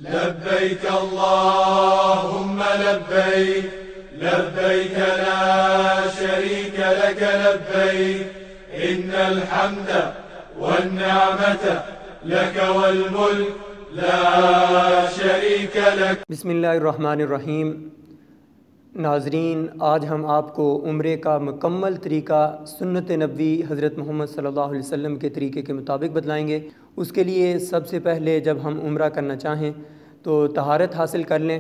لبيك اللهم لبيك لبيك لا شريك لك لبيك إن الحمد والنعمة لك والملك لا شريك لك۔ بسم اللہ الرحمن الرحیم۔ ناظرین، آج ہم آپ کو عمرے کا مکمل طریقہ سنت نبوی حضرت محمد صلی اللہ علیہ وسلم کے طریقے کے مطابق بتلائیں گے۔ اس کے لیے سب سے پہلے جب ہم عمرہ کرنا چاہیں تو طہارت حاصل کر لیں،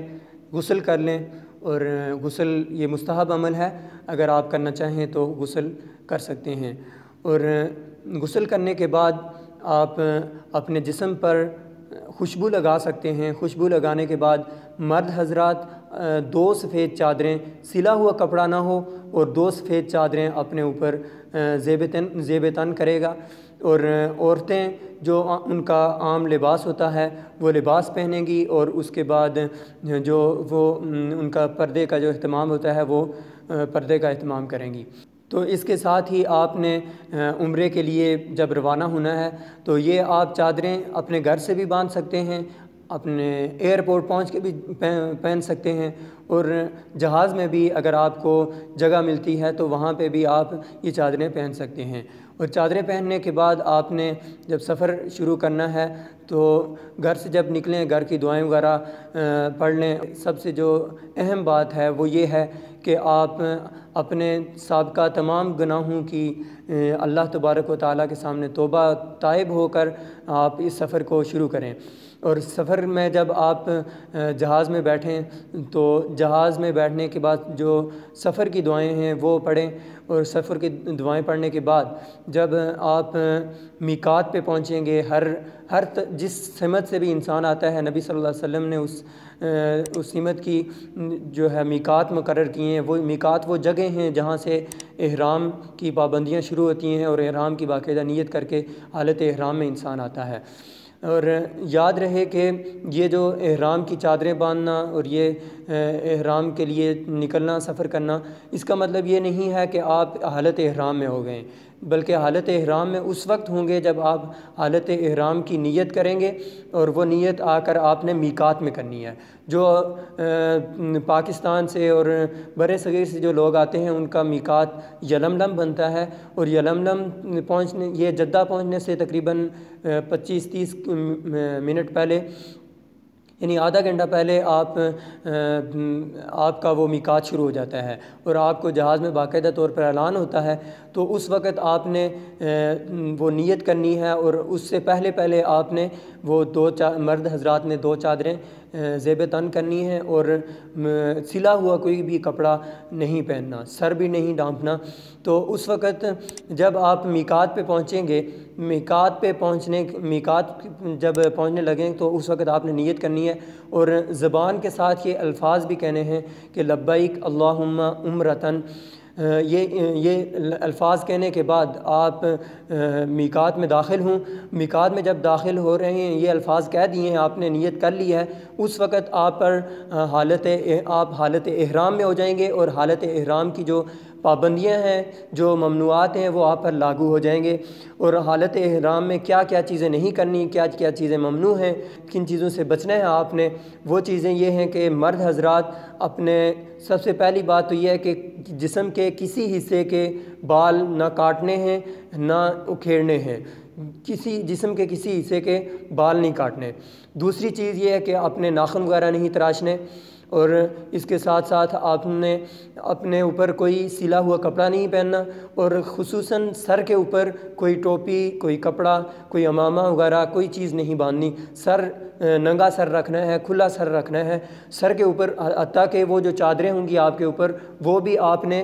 غسل کر لیں، اور غسل یہ مستحب عمل ہے، اگر آپ کرنا چاہیں تو غسل کر سکتے ہیں۔ اور غسل کرنے کے بعد آپ اپنے جسم پر خوشبو لگا سکتے ہیں۔ خوشبو لگانے کے بعد مرد حضرات 2 سفید چادریں، سلا ہوا کپڑا نہ ہو، اور 2 سفید چادریں اپنے اوپر زیب تن کرے گا، اور عورتیں جو ان کا عام لباس ہوتا ہے وہ لباس پہنیں گی، اور اس کے بعد جو وہ ان کا پردے کا جو اہتمام ہوتا ہے وہ پردے کا اہتمام کریں گی۔ تو اس کے ساتھ ہی آپ نے عمرے کے لیے جب روانہ ہونا ہے تو یہ آپ چادریں اپنے گھر سے بھی باندھ سکتے ہیں، اپنے ایئرپورٹ پہنچ کے بھی پہن سکتے ہیں، اور جہاز میں بھی اگر آپ کو جگہ ملتی ہے تو وہاں پہ بھی آپ یہ چادریں پہن سکتے ہیں۔ اور چادریں پہننے کے بعد آپ نے جب سفر شروع کرنا ہے تو گھر سے جب نکلیں گھر کی دعائیں وغیرہ پڑھ لیں۔ سب سے جو اہم بات ہے وہ یہ ہے کہ آپ اپنے سابقہ تمام گناہوں کی اللہ تبارک و تعالیٰ کے سامنے توبہ تائب ہو کر آپ اس سفر کو شروع کریں۔ اور سفر میں جب آپ جہاز میں بیٹھیں تو جہاز میں بیٹھنے کے بعد جو سفر کی دعائیں ہیں وہ پڑھیں، اور سفر کی دعائیں پڑھنے کے بعد جب آپ میقات پہ پہنچیں گے، جس سمت سے بھی انسان آتا ہے، نبی صلی اللہ علیہ وسلم نے اس سمت کی جو ہے میقات مقرر کیے ہیں۔ وہ میقات وہ جگہ ہیں جہاں سے احرام کی پابندیاں شروع ہوتی ہیں، اور احرام کی باقاعدہ نیت کر کے حالت احرام میں انسان آتا ہے۔ اور یاد رہے کہ یہ جو احرام کی چادریں باندھنا اور یہ احرام کے لیے نکلنا، سفر کرنا، اس کا مطلب یہ نہیں ہے کہ آپ حالت احرام میں ہو گئے، بلکہ حالت احرام میں اس وقت ہوں گے جب آپ حالت احرام کی نیت کریں گے، اور وہ نیت آ کر آپ نے میقات میں کرنی ہے۔ جو پاکستان سے اور برِ صغیر سے جو لوگ آتے ہیں ان کا میقات یلملم بنتا ہے، اور یلملم یہ جدہ پہنچنے سے تقریباً 25-30 منٹ پہلے، یعنی آدھا گھنٹہ پہلے آپ کا وہ میقات شروع ہو جاتا ہے، اور آپ کو جہاز میں باقاعدہ طور پر اعلان ہوتا ہے۔ تو اس وقت آپ نے وہ نیت کرنی ہے، اور اس سے پہلے آپ نے وہ مرد حضرات نے 2 چادریں زیب تن کرنی ہے، اور سلا ہوا کوئی بھی کپڑا نہیں پہننا، سر بھی نہیں ڈھانپنا۔ تو اس وقت جب آپ میقات پہ پہنچیں گے، میقات جب پہنچنے لگیں تو اس وقت آپ نے نیت کرنی ہے، اور زبان کے ساتھ یہ الفاظ بھی کہنے ہیں کہ لبیک اللہم عمرتن۔ یہ الفاظ کہنے کے بعد آپ میقات میں داخل ہوں۔ میقات میں جب داخل ہو رہے ہیں، یہ الفاظ کہہ دیے ہیں، آپ نے نیت کر لی ہے، اس وقت آپ پر حالت احرام میں ہو جائیں گے، اور حالت احرام کی جو پابندیاں ہیں، جو ممنوعات ہیں، وہ آپ پر لاگو ہو جائیں گے۔ اور حالت احرام میں کیا کیا چیزیں نہیں کرنی، کیا کیا چیزیں ممنوع ہیں، کن چیزوں سے بچنا ہے آپ نے، وہ چیزیں یہ ہیں کہ مرد حضرات اپنے سب سے پہلی بات تو یہ ہے کہ جسم کے کسی حصے کے بال نہ کاٹنے ہیں نہ اکھیڑنے ہیں، جسم کے کسی حصے کے بال نہیں کاٹنے۔ دوسری چیز یہ ہے کہ اپنے ناخن وغیرہ نہیں تراشنے، اور اس کے ساتھ ساتھ آپ نے اپنے اوپر کوئی سلا ہوا کپڑا نہیں پہننا، اور خصوصاً سر کے اوپر کوئی ٹوپی، کوئی کپڑا، کوئی امامہ وغیرہ کوئی چیز نہیں باندھنی۔ ننگا سر رکھنا ہے، کھلا سر رکھنا ہے سر کے اوپر، حتیٰ کہ وہ جو چادریں ہوں گی آپ کے اوپر، وہ بھی آپ نے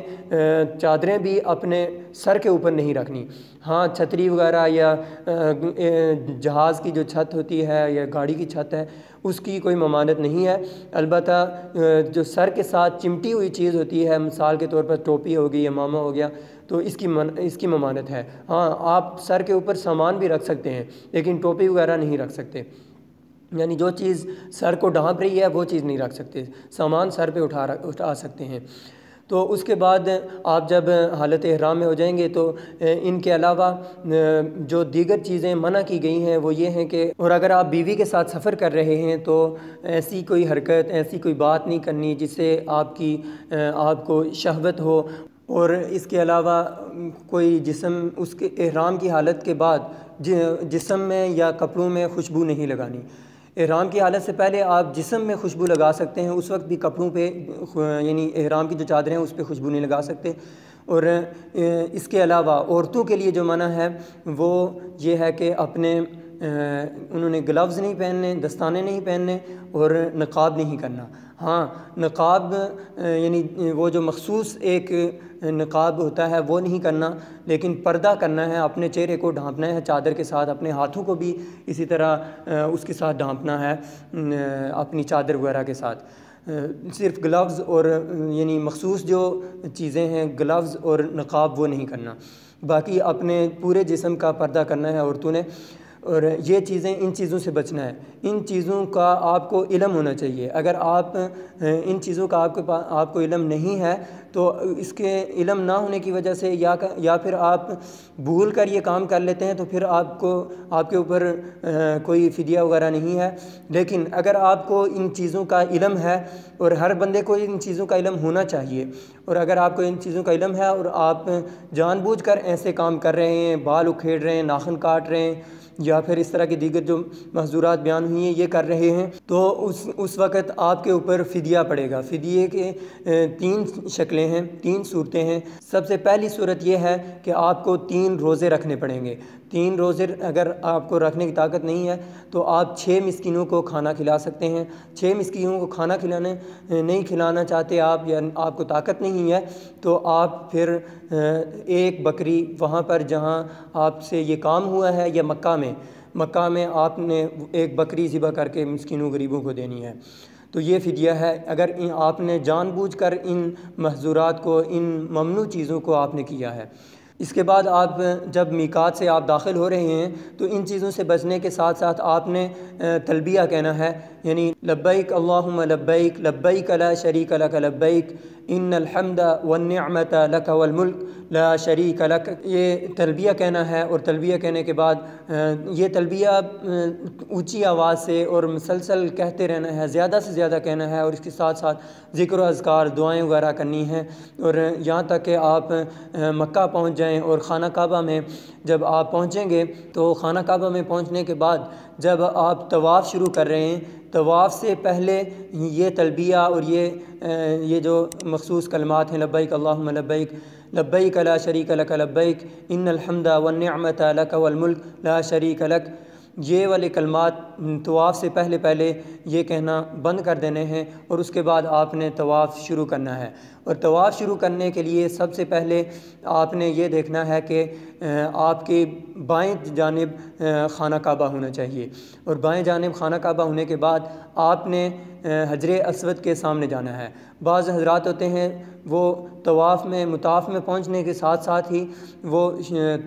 چادریں بھی اپنے سر کے اوپر نہیں رکھنی۔ ہاں، چھتری وغیرہ یا جہاز کی جو چھت ہوتی ہے یا گاڑی کی چھت ہے، اس کی کوئی ممانعت نہیں ہے۔ البتہ جو سر کے ساتھ چمٹی ہوئی چیز ہوتی ہے، مثال کے طور پر ٹوپی ہوگی، امامہ ہو گیا، تو اس کی ممانعت ہے۔ ہاں، آپ سر کے اوپر سامان بھی رکھ سکتے ہیں، لیکن ٹوپی وغیرہ نہیں رکھ سکتے، یعنی جو چیز سر کو ڈھانپ رہی ہے وہ چیز نہیں رکھ سکتے، سامان سر پہ اٹھا سکتے ہیں۔ تو اس کے بعد آپ جب حالت احرام میں ہو جائیں گے تو ان کے علاوہ جو دیگر چیزیں منع کی گئی ہیں وہ یہ ہیں کہ اور اگر آپ بیوی کے ساتھ سفر کر رہے ہیں تو ایسی کوئی حرکت، ایسی کوئی بات نہیں کرنی جس سے آپ کو شہوت ہو، اور اس کے علاوہ کوئی جسم اس کے احرام کی حالت کے بعد جسم میں یا کپڑوں میں خوشبو نہیں لگانی۔ احرام کی حالت سے پہلے آپ جسم میں خوشبو لگا سکتے ہیں، اس وقت بھی کپڑوں پہ یعنی احرام کی جو چادریں ہیں اس پہ خوشبو نہیں لگا سکتے۔ اور اس کے علاوہ عورتوں کے لیے جو منع ہے وہ یہ ہے کہ انہوں نے گلوز نہیں پہننے، دستانے نہیں پہننے اور نقاب نہیں کرنا۔ ہاں، نقاب یعنی وہ جو مخصوص ایک نقاب ہوتا ہے وہ نہیں کرنا، لیکن پردہ کرنا ہے، اپنے چہرے کو ڈھانپنا ہے چادر کے ساتھ، اپنے ہاتھوں کو بھی اسی طرح اس کے ساتھ ڈھانپنا ہے اپنی چادر وغیرہ کے ساتھ۔ صرف گلوز اور یعنی مخصوص جو چیزیں ہیں گلوز اور نقاب وہ نہیں کرنا، باقی اپنے پورے جسم کا پردہ کرنا ہے عورتوں نے۔ اور یہ چیزیں، ان چیزوں سے بچنا ہے، ان چیزوں کا آپ کو علم ہونا چاہیے۔ اگر ان چیزوں کا آپ کو علم نہیں ہے تو اس کے علم نہ ہونے کی وجہ سے یا پھر آپ بھول کر یہ کام کر لیتے ہیں تو پھر آپ کے اوپر کوئی فدیہ وغیرہ نہیں ہے۔ لیکن اگر آپ کو ان چیزوں کا علم ہے، اور ہر بندے کو ان چیزوں کا علم ہونا چاہیے، اور اگر آپ کو ان چیزوں کا علم ہے اور آپ جان بوجھ کر ایسے کام کر رہے ہیں، بال اکھیڑ رہے ہیں، ناخن کاٹ رہے ہیں، یا پھر اس طرح کی دیگر جو محظورات بیان ہوئی ہیں یہ کر رہے ہیں، تو اس وقت آپ کے اوپر فدیہ پڑے گا۔ فدیے کے 3 شکلیں ہیں، 3 صورتیں ہیں۔ سب سے پہلی صورت یہ ہے کہ آپ کو 3 روزے رکھنے پڑیں گے۔ 3 روزے اگر آپ کو رکھنے کی طاقت نہیں ہے تو آپ 6 مسکینوں کو کھانا کھلا سکتے ہیں۔ 6 مسکینوں کو کھانا نہیں کھلانا چاہتے آپ، یا آپ کو طاقت نہیں ہے، تو آپ پھر ایک بکری وہاں پر جہاں آپ سے یہ کام ہوا ہے، یا مکہ میں آپ نے ایک بکری ذبح کر کے مسکینوں غریبوں کو دینی ہے، تو یہ فدیہ ہے۔ اگر آپ نے جان بوجھ کر ان محظورات کو، ان ممنوع چیزوں کو آپ نے کیا ہے۔ اس کے بعد آپ جب میقات سے آپ داخل ہو رہے ہیں تو ان چیزوں سے بچنے کے ساتھ ساتھ آپ نے تلبیہ کہنا ہے، یعنی لبیک اللہم لبیک، لبیک لا شریک لک لبیک، ان الحمد والنعمت لک والملک لا شریک لک۔ یہ تلبیہ کہنا ہے، اور تلبیہ کہنے کے بعد یہ تلبیہ اونچی آواز سے اور مسلسل کہتے رہنا ہے، زیادہ سے زیادہ کہنا ہے، اور اس کے ساتھ ساتھ ذکر و اذکار، دعائیں وغیرہ کرنی ہیں، اور یہاں تک کہ آپ مکہ پہنچ جائیں۔ اور خانہ کعبہ میں جب آپ پہنچیں گے تو خانہ کعبہ میں پہنچنے کے بعد جب آپ طواف شروع کر رہے ہیں، طواف سے پہلے یہ تلبیہ اور یہ جو مخصوص کلمات ہیں، لبیک اللہم لبیک، لبیک لا شریک لک لبیک، ان الحمد والنعمت لک والملک لا شریک لک، یہ والے کلمات طواف سے پہلے یہ کہنا بند کر دینے ہیں، اور اس کے بعد آپ نے طواف شروع کرنا ہے۔ اور طواف شروع کرنے کے لیے سب سے پہلے آپ نے یہ دیکھنا ہے کہ آپ کی بائیں جانب خانہ کعبہ ہونا چاہیے، اور بائیں جانب خانہ کعبہ ہونے کے بعد آپ نے حجر اسود کے سامنے جانا ہے۔ بعض حضرات ہوتے ہیں وہ مطاف میں پہنچنے کے ساتھ ساتھ ہی وہ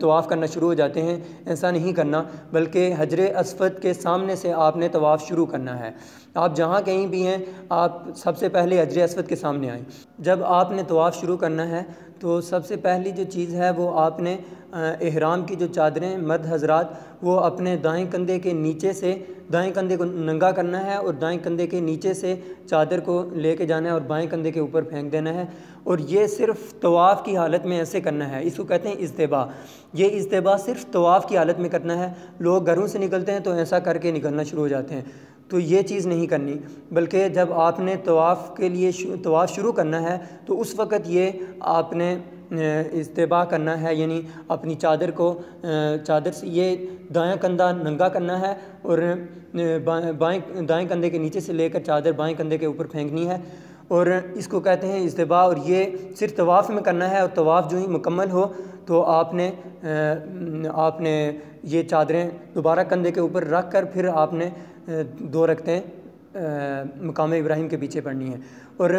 طواف کرنا شروع ہو جاتے ہیں، ایسا نہیں کرنا، بلکہ حجر اسود کے سامنے سے آپ نے طواف شروع کرنا ہے۔ آپ جہاں کہیں بھی ہیں آپ سب سے پہلے حجر اسود کے سامنے آئیں۔ جب آپ نے طواف شروع کرنا ہے تو سب سے پہلی جو چیز ہے وہ آپ نے احرام کی جو چادریں، مرد حضرات وہ اپنے دائیں کندھے کے نیچے سے، دائیں کندھے کو ننگا کرنا ہے اور دائیں کندھے کے نیچے سے چادر کو لے کے جانا ہے اور بائیں کندھے کے اوپر پھینک دینا ہے، اور یہ صرف طواف کی حالت میں ایسے کرنا ہے۔ اس کو کہتے ہیں اجتباء۔ یہ اجتباء صرف طواف کی حالت میں کرنا ہے۔ لوگ گھروں سے نکلتے ہیں تو ایسا کر کے نکلنا شروع ہو جاتے ہیں، تو یہ چیز نہیں کرنی، بلکہ جب آپ نے طواف کے لیے طواف شروع کرنا ہے تو اس وقت یہ آپ نے اجتباء کرنا ہے، یعنی اپنی چادر سے یہ دایاں کندھا ننگا کرنا ہے، اور دائیں کندھے کے نیچے سے لے کر چادر بائیں کندھے کے اوپر پھینکنی ہے، اور اس کو کہتے ہیں اجتباء۔ اور یہ صرف طواف میں کرنا ہے، اور طواف جو ہی مکمل ہو تو آپ نے یہ چادریں دوبارہ کندھے کے اوپر رکھ کر پھر آپ نے 2 رکعتیں مقام ابراہیم کے پیچھے پڑھنی ہیں۔ اور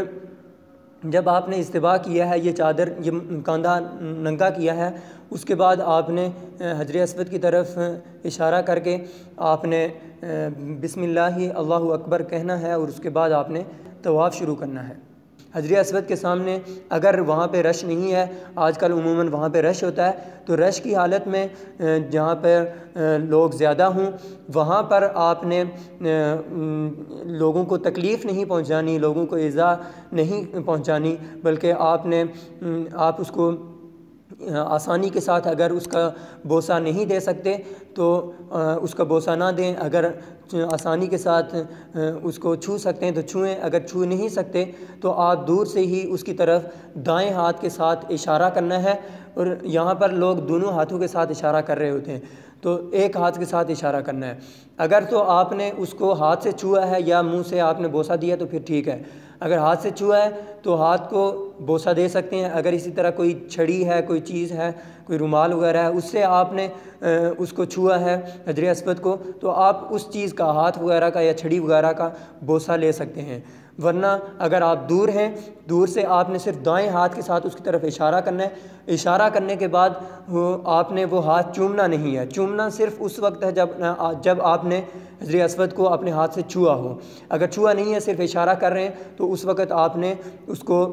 جب آپ نے اجتباء کیا ہے، یہ چادر، یہ کاندھا ننگا کیا ہے، اس کے بعد آپ نے حجر اسود کی طرف اشارہ کر کے آپ نے بسم اللہ اللہ اکبر کہنا ہے، اور اس کے بعد آپ نے طواف شروع کرنا ہے۔ حجر اسود کے سامنے اگر وہاں پہ رش نہیں ہے، آج کل عموماً وہاں پہ رش ہوتا ہے، تو رش کی حالت میں جہاں پہ لوگ زیادہ ہوں وہاں پر آپ نے لوگوں کو تکلیف نہیں پہنچانی، لوگوں کو ایذا نہیں پہنچانی، بلکہ آپ اس کو آسانی کے ساتھ، اگر اس کا بوسہ نہیں دے سکتے تو اس کا بوسہ نہ دیں، اگر آسانی کے ساتھ اس کو چھو سکتے ہیں تو چھوئیں، اگر چھو نہیں سکتے تو آپ دور سے ہی اس کی طرف دائیں ہاتھ کے ساتھ اشارہ کرنا ہے، اور یہاں پر لوگ دونوں ہاتھوں کے ساتھ اشارہ کر رہے ہوتے ہیں، تو ایک ہاتھ کے ساتھ اشارہ کرنا ہے۔ اگر تو آپ نے اس کو ہاتھ سے چھوا ہے یا منہ سے آپ نے بوسہ دیا تو پھر ٹھیک ہے، اگر ہاتھ سے چھوا ہے تو ہاتھ کو بوسہ دے سکتے ہیں، اگر اسی طرح کوئی چھڑی ہے، کوئی چیز ہے، کوئی رومال وغیرہ ہے، اس سے آپ نے اس کو چھوا ہے حجر اسود کو، تو آپ اس چیز کا، ہاتھ وغیرہ کا یا چھڑی وغیرہ کا بوسہ لے سکتے ہیں۔ ورنہ اگر آپ دور ہیں، دور سے آپ نے صرف دائیں ہاتھ کے ساتھ اس کی طرف اشارہ کرنا ہے، اشارہ کرنے کے بعد آپ نے وہ ہاتھ چومنا نہیں ہے، چومنا صرف اس وقت ہے جب آپ نے حجر اسود کو اپنے ہاتھ سے چھوا ہو، اگر چھوا نہیں ہے، صرف اشارہ کر رہے ہیں تو اس وقت آپ نے اس کو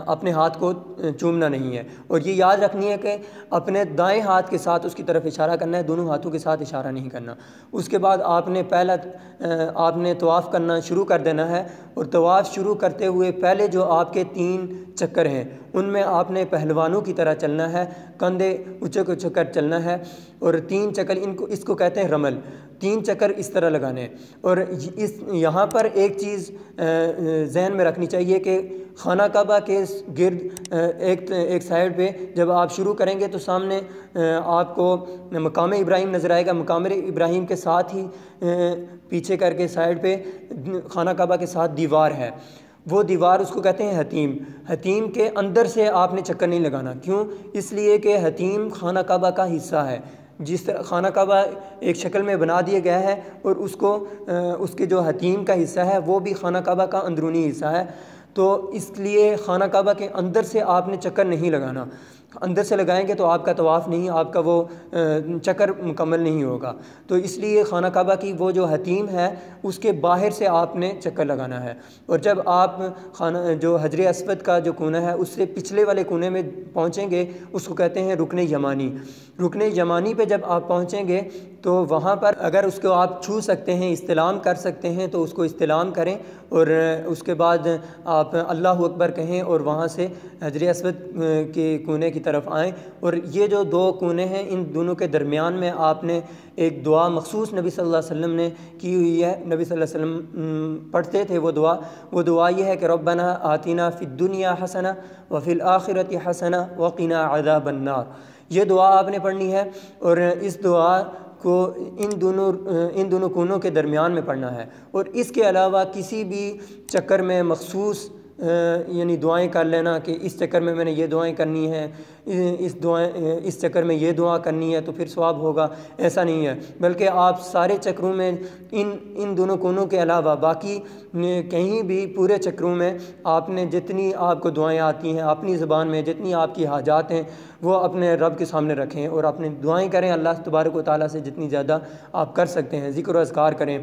اپنے ہاتھ کو چومنا نہیں ہے، اور یہ یاد رکھنی ہے کہ اپنے دائیں ہاتھ کے ساتھ اس کی طرف اشارہ کرنا ہے، دونوں ہاتھوں کے ساتھ اشارہ نہیں کرنا۔ اس کے بعد آپ نے طواف کرنا شروع کر دینا ہے، اور طواف شروع کرتے ہوئے پہلے جو آپ کے 3 چکر ہیں ان میں آپ نے پہلوانوں کی طرح چلنا ہے، کندھے اچک اچک کر چلنا ہے، اور 3 چکر اس کو کہتے ہیں رمل، 3 چکر اس طرح لگانے ہیں۔ اور یہاں پر ایک چیز ذہن میں رکھنی چاہیے کہ خانہ کعبہ کے گرد ایک سائڈ پہ جب آپ شروع کریں گے تو سامنے آپ کو مقام ابراہیم نظر آئے گا، مقام ابراہیم کے ساتھ ہی پیچھے کر کے سائڈ پہ خانہ کعبہ کے ساتھ دیوار ہے، وہ دیوار اس کو کہتے ہیں حتیم۔ حتیم کے اندر سے آپ نے چکر نہیں لگانا، کیوں؟ اس لیے کہ حتیم خانہ کعبہ کا حصہ ہے، جس طرح خانہ کعبہ ایک شکل میں بنا دیا گیا ہے، اور اس کے جو حتیم کا حصہ ہے وہ بھی خانہ کعبہ کا اندرونی حصہ ہے، تو اس لیے خانہ کعبہ کے اندر سے آپ نے چکر نہیں لگانا، اندر سے لگائیں گے تو آپ کا طواف نہیں، آپ کا وہ چکر مکمل نہیں ہوگا، تو اس لیے خانہ کعبہ کی وہ جو حتیم ہے اس کے باہر سے آپ نے چکر لگانا ہے۔ اور جب آپ جو حجر اسود کا جو کونا ہے اس سے پچھلے والے کونے میں پہنچیں گے، اس کو کہتے ہیں رکن یمانی۔ رکن یمانی پہ جب آپ پہنچیں گے تو وہاں پر اگر اس کو آپ چھو سکتے ہیں، استلام کر سکتے ہیں تو اس کو استلام کریں، اور اس کے بعد آپ اللہ اکبر کہیں اور وہاں سے حجر اسود کے کونے کی طرف آئیں، اور یہ جو 2 کونے ہیں ان دونوں کے درمیان میں آپ نے ایک دعا مخصوص نبی صلی اللہ علیہ وسلم نے کی ہوئی ہے، نبی صلی اللہ علیہ وسلم پڑھتے تھے وہ دعا یہ ہے کہ ربنا آتنا فی الدنیا حسنہ وفی الآخرۃ حسنہ وقنا عذاب النار، یہ دعا آپ نے پڑھنی ہے، اور اس دعا کو ان دونوں کونوں کے درمیان میں پڑھنا ہے، اور اس کے علاوہ کسی بھی چکر میں مخصوص یعنی دعائیں کر لینا کہ اس چکر میں نے یہ دعائیں کرنی ہیں، اس چکر میں یہ دعا کرنی ہے تو پھر ثواب ہوگا، ایسا نہیں ہے، بلکہ آپ سارے چکروں میں ان دونوں کونوں کے علاوہ باقی کہیں بھی پورے چکروں میں آپ نے جتنی آپ کو دعائیں آتی ہیں اپنی زبان میں، جتنی آپ کی حاجات ہیں وہ اپنے رب کے سامنے رکھیں، اور اپنی دعائیں کریں اللہ تبارک و تعالیٰ سے جتنی زیادہ آپ کر سکتے ہیں، ذکر و اذکار کریں۔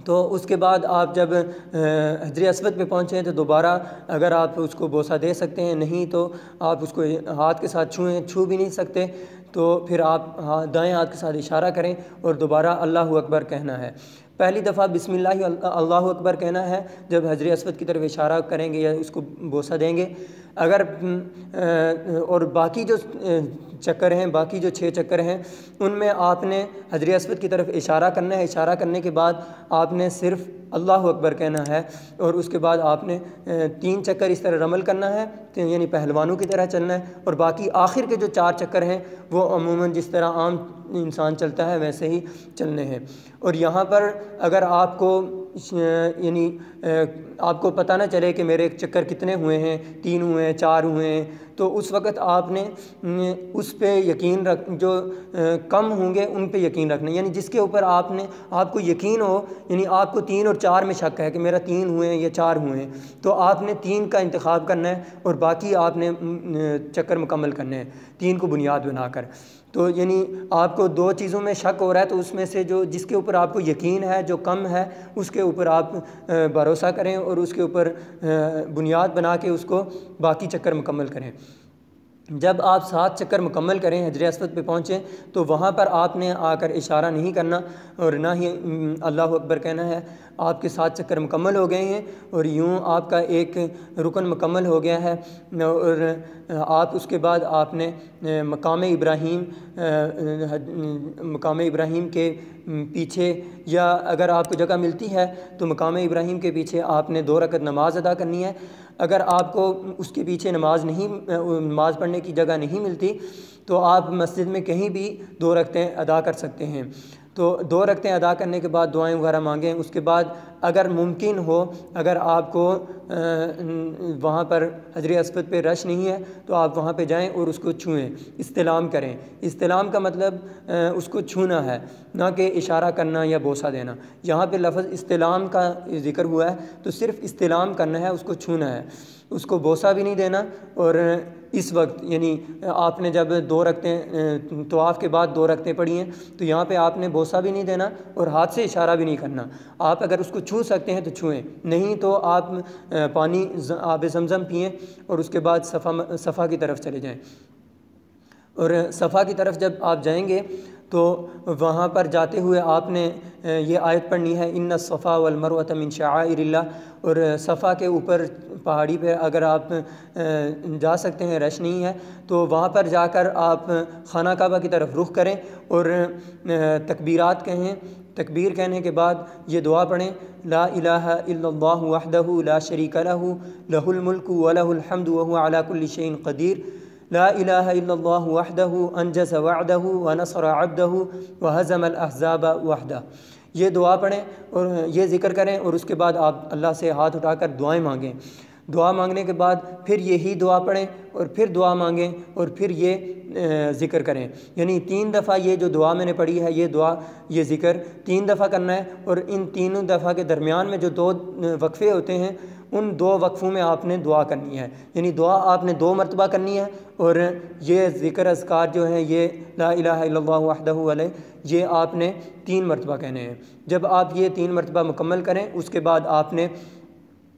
تو اس کے بعد آپ جب حجر اسود پہ پہنچیں تو دوبارہ اگر آپ اس کو بوسہ دے سکتے ہیں، نہیں تو آپ اس کو ہاتھ کے ساتھ چھو بھی نہیں سکتے تو پھر آپ دائیں ہاتھ کے ساتھ اشارہ کریں اور دوبارہ اللہ اکبر کہنا ہے۔ پہلی دفعہ بسم اللہ اللہ اکبر کہنا ہے جب حجر اسود کی طرف اشارہ کریں گے یا اس کو بوسہ دیں گے، اگر اور باقی جو چکر ہیں، باقی جو 6 چکر ہیں ان میں آپ نے حجر اسود کی طرف اشارہ کرنا ہے، اشارہ کرنے کے بعد آپ نے صرف اللہ اکبر کہنا ہے، اور اس کے بعد آپ نے 3 چکر اس طرح رمل کرنا ہے، یعنی پہلوانوں کی طرح چلنا ہے، اور باقی آخر کے جو 4 چکر ہیں وہ عموماً جس طرح عام انسان چلتا ہے ویسے ہی چلنے ہیں۔ اور یہاں پر اگر آپ کو یعنی آپ کو پتہ نہ چلے کہ میرے چکر کتنے ہوئے ہیں، 3 ہوئے ہیں، 4 ہوئے ہیں، تو اس وقت آپ نے اس پہ یقین جو کم ہوں گے ان پہ یقین رکھنا، یعنی جس کے اوپر آپ کو یقین ہو، یعنی آپ کو 3 اور 4 میں شک ہے کہ میرا 3 ہوئے ہیں یا 4 ہوئے ہیں، تو آپ نے 3 کا انتخاب کرنا ہے اور باقی آپ نے چکر مکمل کرنے ہیں 3 کو بنیاد بنا کر۔ تو یعنی آپ کو دو چیزوں میں شک ہو رہا ہے تو اس میں سے جس کے اوپر آپ کو یقین ہے، جو کم ہے، اس کے اوپر آپ بھروسہ کریں اور اس کے اوپر بنیاد بنا کے اس کو باقی چکر مکمل کریں۔ جب آپ 7 چکر مکمل کریں، حجر اسود پہ پہنچیں، تو وہاں پر آپ نے آ کر اشارہ نہیں کرنا اور نہ ہی اللہ اکبر کہنا ہے۔ آپ کے 7 چکر مکمل ہو گئے ہیں اور یوں آپ کا ایک رکن مکمل ہو گیا ہے، اور آپ اس کے بعد آپ نے مقام ابراہیم کے پیچھے، یا اگر آپ کو جگہ ملتی ہے تو مقام ابراہیم کے پیچھے آپ نے 2 رکعت نماز ادا کرنی ہے۔ اگر آپ کو اس کے پیچھے نماز پڑھنے کی جگہ نہیں ملتی تو آپ مسجد میں کہیں بھی 2 رکعتیں ادا کر سکتے ہیں۔ تو 2 رکعتیں ادا کرنے کے بعد دعائیں وغیرہ مانگیں۔ اس کے بعد اگر ممکن ہو، اگر آپ کو وہاں پر حجر اسود پہ رش نہیں ہے تو آپ وہاں پہ جائیں اور اس کو چھوئیں، استلام کریں۔ استلام کا مطلب اس کو چھونا ہے، نہ کہ اشارہ کرنا یا بوسہ دینا۔ یہاں پہ لفظ استلام کا ذکر ہوا ہے تو صرف استلام کرنا ہے، اس کو چھونا ہے، اس کو بوسہ بھی نہیں دینا۔ اور اس وقت یعنی آپ نے جب 2 رکعتیں طواف کے بعد 2 رکعتیں پڑھی ہیں تو یہاں پہ آپ نے بوسہ بھی نہیں دینا اور ہاتھ سے اشارہ بھی نہیں کرنا۔ آپ اگر اس کو چھو سکتے ہیں تو چھوئیں، نہیں تو آپ پانی آب زمزم پئیں اور اس کے بعد صفا کی طرف چلے جائیں۔ اور صفا کی طرف جب آپ جائیں گے تو وہاں پر جاتے ہوئے آپ نے یہ آیت پڑھنی ہے، ان الصفا والمروۃ من شعائر اللہ۔ اور صفا کے اوپر پہاڑی پہ اگر آپ جا سکتے ہیں، رش نہیں ہے، تو وہاں پر جا کر آپ خانہ کعبہ کی طرف رخ کریں اور تکبیرات کہیں۔ تکبیر کہنے کے بعد یہ دعا پڑھیں، لا الہ الا اللہ وحدہ لا شریک لہ لہ الملک ولہ الحمد وہو علی کل شیء قدیر، لا الہ الا اللہ وحدہ انجز وعدہ ونصر عبدہ وہزم الاحزاب وحدہ۔ یہ دعا پڑھیں اور یہ ذکر کریں، اور اس کے بعد آپ اللہ سے ہاتھ اٹھا کر دعائیں مانگیں۔ دعا مانگنے کے بعد پھر یہی دعا پڑھیں اور پھر دعا مانگیں اور پھر یہ ذکر کریں۔ یعنی 3 دفعہ یہ جو دعا میں نے پڑھی ہے، یہ دعا، یہ ذکر 3 دفعہ کرنا ہے، اور ان 3 دفعہ کے درمیان میں جو 2 وقفے ہوتے ہیں، ان 2 وقفوں میں آپ نے دعا کرنی ہے۔ یعنی دعا آپ نے 2 مرتبہ کرنی ہے، اور یہ ذکر اذکار جو ہیں، یہ لا الہ الا اللہ وحدہ علیہ، یہ آپ نے 3 مرتبہ کہنے ہیں۔ جب آپ یہ 3 مرتبہ مکمل کریں، اس کے بعد آپ نے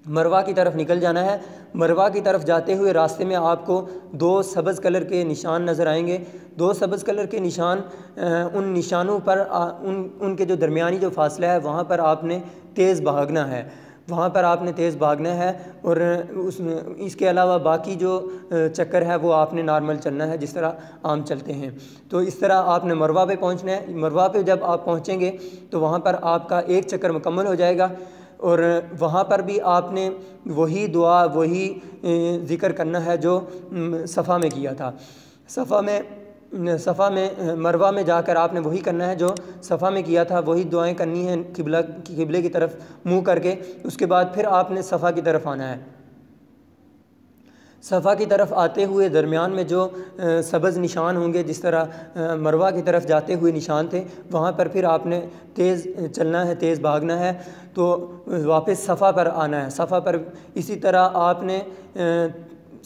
مروہ کی طرف نکل جانا ہے۔ مروہ کی طرف جاتے ہوئے راستے میں آپ کو 2 سبز کلر کے نشان نظر آئیں گے۔ 2 سبز کلر کے نشان، ان نشانوں پر ان کے جو درمیانی جو فاصلہ ہے، وہاں پر آپ نے تیز بھاگنا ہے، وہاں پر آپ نے تیز بھاگنا ہے۔ اور اس کے علاوہ باقی جو چکر ہے وہ آپ نے نارمل چلنا ہے، جس طرح عام چلتے ہیں۔ تو اس طرح آپ نے مروہ پہ پہنچنا ہے۔ مروہ پہ جب آپ پہنچیں گے تو وہاں پر آپ کا 1 چکر مکمل ہو جائے گا، اور وہاں پر بھی آپ نے وہی دعا، وہی ذکر کرنا ہے جو صفا میں کیا تھا۔ صفا میں مروہ میں جا کر آپ نے وہی کرنا ہے جو صفا میں کیا تھا، وہی دعائیں کرنی ہیں قبلے کی طرف منہ کر کے۔ اس کے بعد پھر آپ نے صفا کی طرف آنا ہے۔ صفا کی طرف آتے ہوئے درمیان میں جو سبز نشان ہوں گے، جس طرح مروہ کی طرف جاتے ہوئے نشان تھے، وہاں پر پھر آپ نے تیز چلنا ہے، تیز بھاگنا ہے، تو واپس صفا پر آنا ہے۔ صفا پر اسی طرح آپ نے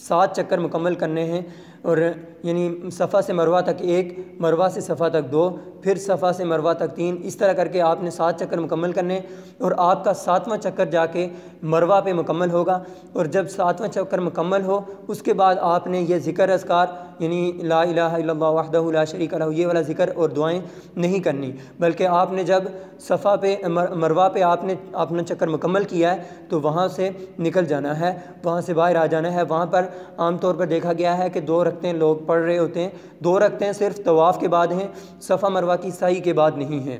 7 چکر مکمل کرنے ہیں، اور یعنی صفا سے مروہ تک 1، مروہ سے صفا تک 2، پھر صفا سے مروہ تک 3، اس طرح کر کے آپ نے 7 چکر مکمل کرنے، اور آپ کا 7واں چکر جا کے مروہ پہ مکمل ہوگا۔ اور جب 7واں چکر مکمل ہو، اس کے بعد آپ نے یہ ذکر اذکار، یعنی لا الہ الا اللہ وحدہ لا شریک لہ، یہ والا ذکر اور دعائیں نہیں کرنی، بلکہ آپ نے جب صفا پہ مروہ پہ آپ نے اپنا چکر مکمل کیا ہے تو وہاں سے نکل جانا ہے، وہاں سے باہر آ جانا ہے۔ وہاں پر عام طور پر دیکھا گیا ہے کہ 2 رکعتیں لوگ پڑھ رہے ہوتے ہیں، 2 رکعتیں صرف طواف کے بعد ہیں، صفا مروہ کی سعی کے بعد نہیں ہیں۔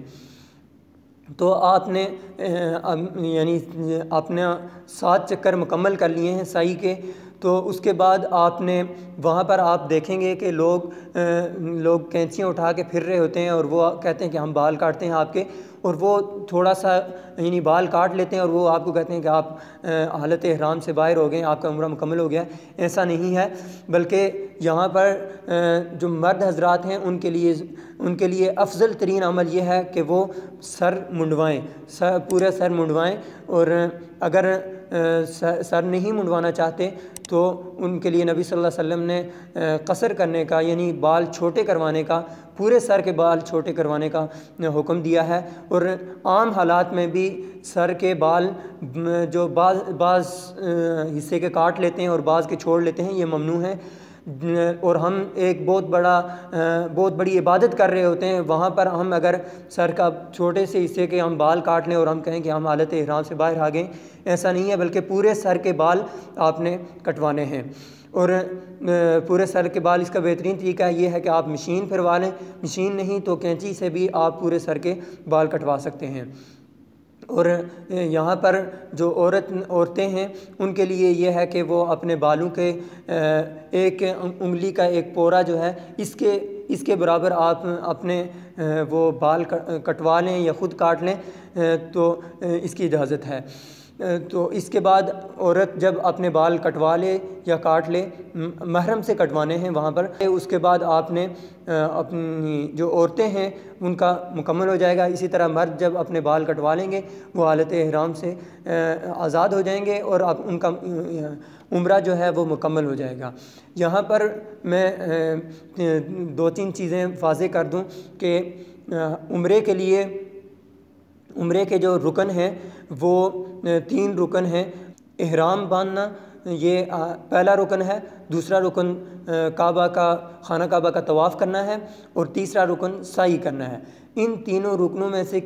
تو آپ نے یعنی اپنا 7 چکر مکمل کر لیے ہیں سعی کے، تو اس کے بعد آپ نے وہاں پر آپ دیکھیں گے کہ لوگ کینچیاں اٹھا کے پھر رہے ہوتے ہیں، اور وہ کہتے ہیں کہ ہم بال کاٹتے ہیں آپ کے، اور وہ تھوڑا سا یعنی بال کاٹ لیتے ہیں اور وہ آپ کو کہتے ہیں کہ آپ حالت احرام سے باہر ہو گئے ہیں، آپ کا عمرہ مکمل ہو گیا۔ ایسا نہیں ہے، بلکہ یہاں پر جو مرد حضرات ہیں ان کے لیے افضل ترین عمل یہ ہے کہ وہ سر منڈوائیں، پورا سر منڈوائیں، اور اگر سر نہیں منڈوانا چاہتے تو ان کے لیے نبی صلی اللہ علیہ وسلم نے قصر کرنے کا یعنی بال چھوٹے کروانے کا، پورے سر کے بال چھوٹے کروانے کا حکم دیا ہے۔ اور عام حالات میں بھی سر کے بال جو بعض حصے کے کاٹ لیتے ہیں اور بعض کے چھوڑ لیتے ہیں، یہ ممنوع ہے۔ اور ہم ایک بہت بڑی عبادت کر رہے ہوتے ہیں، وہاں پر ہم اگر سر کا چھوٹے سے حصے کے ہم بال کاٹ لیں اور ہم کہیں کہ ہم حالت احرام سے باہر آ گئے، ایسا نہیں ہے، بلکہ پورے سر کے بال آپ نے کٹوانے ہیں۔ اور پورے سر کے بال، اس کا بہترین طریقہ یہ ہے کہ آپ مشین پھروا لیں، مشین نہیں تو کینچی سے بھی آپ پورے سر کے بال کٹوا سکتے ہیں۔ اور یہاں پر جو عورتیں ہیں ان کے لیے یہ ہے کہ وہ اپنے بالوں کے ایک انگلی کا ایک پورا جو ہے اس کے برابر آپ اپنے وہ بال کٹوا لیں یا خود کاٹ لیں تو اس کی اجازت ہے۔ تو اس کے بعد عورت جب اپنے بال کٹوا لے یا کاٹ لے، محرم سے کٹوانے ہیں وہاں پر، اس کے بعد آپ نے اپنی جو عورتیں ہیں ان کا مکمل ہو جائے گا۔ اسی طرح مرد جب اپنے بال کٹوا لیں گے وہ حالت احرام سے آزاد ہو جائیں گے اور اب ان کا عمرہ جو ہے وہ مکمل ہو جائے گا۔ یہاں پر میں 2-3 چیزیں واضح کر دوں کہ عمرے کے لیے عمرے کے جو رکن ہیں وہ 3 رکن ہیں۔ احرام باندھنا یہ پہلا رکن ہے، دوسرا رکن خانہ کعبہ کا طواف کرنا ہے، اور تیسرا رکن سعی کرنا ہے۔ ان تینوں رکنوں میں سے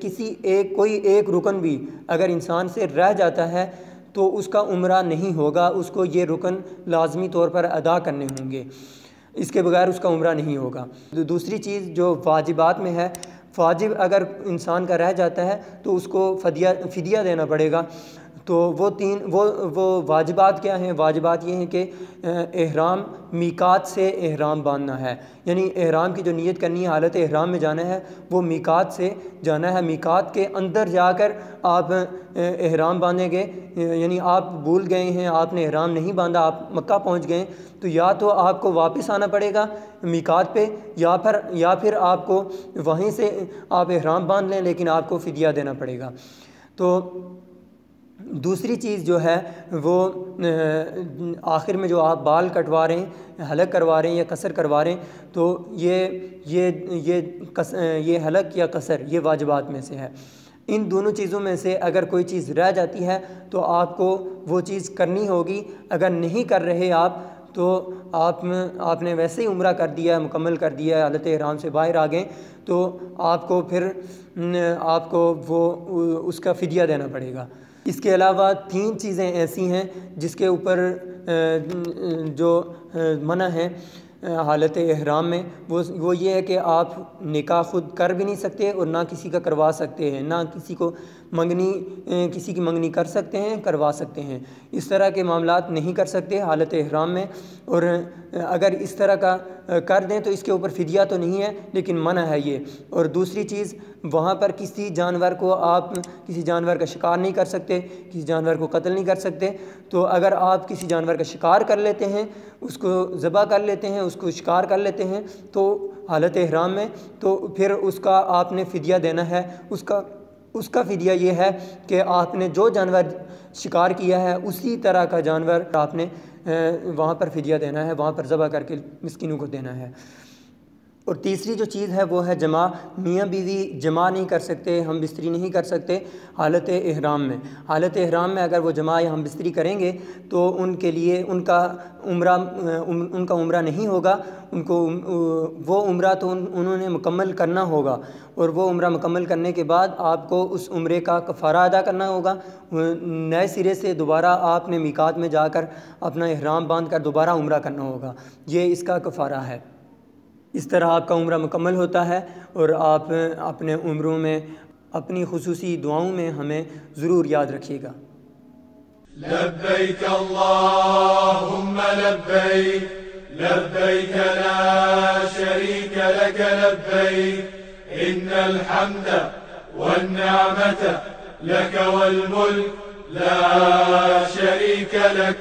کوئی ایک رکن بھی اگر انسان سے رہ جاتا ہے تو اس کا عمرہ نہیں ہوگا، اس کو یہ رکن لازمی طور پر ادا کرنے ہوں گے، اس کے بغیر اس کا عمرہ نہیں ہوگا۔ دوسری چیز جو واجبات میں ہے، واجب اگر انسان کا رہ جاتا ہے تو اس کو فدیہ دینا پڑے گا۔ تو وہ واجبات کیا ہیں؟ واجبات یہ ہیں کہ احرام میقات سے احرام باندھنا ہے، یعنی احرام کی جو نیت کرنی ہے، حالت احرام میں جانا ہے، وہ میقات سے جانا ہے۔ میقات کے اندر جا کر آپ احرام باندھیں گے، یعنی آپ بھول گئے ہیں، آپ نے احرام نہیں باندھا، آپ مکہ پہنچ گئے تو یا تو آپ کو واپس آنا پڑے گا میقات پہ یا پھر آپ کو وہیں سے آپ احرام باندھ لیں، لیکن آپ کو فدیہ دینا پڑے گا۔ تو دوسری چیز جو ہے وہ آخر میں جو آپ بال کٹوا رہے ہیں، حلق کروا رہے ہیں یا قصر کروا رہے ہیں، تو یہ حلق یا قصر یہ واجبات میں سے ہے۔ ان دونوں چیزوں میں سے اگر کوئی چیز رہ جاتی ہے تو آپ کو وہ چیز کرنی ہوگی۔ اگر نہیں کر رہے آپ تو آپ نے ویسے ہی عمرہ کر دیا، مکمل کر دیا، حالت احرام سے باہر آ گئے تو آپ کو پھر اس کا فدیہ دینا پڑے گا۔ اس کے علاوہ 3 چیزیں ایسی ہیں جس کے اوپر جو منع ہے حالت احرام میں، وہ یہ ہے کہ آپ نکاح خود کر بھی نہیں سکتے اور نہ کسی کا کروا سکتے ہیں، نہ کسی کی منگنی کر سکتے ہیں، کروا سکتے ہیں۔ اس طرح کے معاملات نہیں کر سکتے حالت احرام میں، اور اگر اس طرح کا کر دیں تو اس کے اوپر فدیہ تو نہیں ہے لیکن منع ہے یہ۔ اور دوسری چیز، وہاں پر کسی جانور کا شکار نہیں کر سکتے، کسی جانور کو قتل نہیں کر سکتے۔ تو اگر آپ کسی جانور کا شکار کر لیتے ہیں، اس کو ذبح کر لیتے ہیں، اس کو شکار کر لیتے ہیں تو حالت احرام میں، تو پھر اس کا آپ نے فدیہ دینا ہے۔ اس کا فدیہ یہ ہے کہ آپ نے جو جانور شکار کیا ہے اسی طرح کا جانور آپ نے وہاں پر فدیہ دینا ہے، وہاں پر ذبح کر کے مسکینوں کو دینا ہے۔ اور تیسری جو چیز ہے وہ ہے جماع۔ میاں بیوی جماع نہیں کر سکتے، ہم بستری نہیں کر سکتے حالت احرام میں۔ حالت احرام میں اگر وہ جماع یا ہم بستری کریں گے تو ان کے لیے ان کا عمرہ نہیں ہوگا، وہ عمرہ تو انہوں نے مکمل کرنا ہوگا، اور وہ عمرہ مکمل کرنے کے بعد آپ کو اس عمرے کا کفارہ ادا کرنا ہوگا۔ نئے سرے سے دوبارہ آپ نے میقات میں جا کر اپنا احرام باندھ کر دوبارہ عمرہ کرنا ہوگا، یہ اس کا کفارہ ہے۔ اس طرح آپ کا عمرہ مکمل ہوتا ہے، اور آپ اپنے عمروں میں اپنی خصوصی دعاؤں میں ہمیں ضرور یاد رکھیے گا۔ لبیک اللہم لبیک لبیک لا شریک لک لبیک ان الحمد والنعمت لک والملک لا شریک لک۔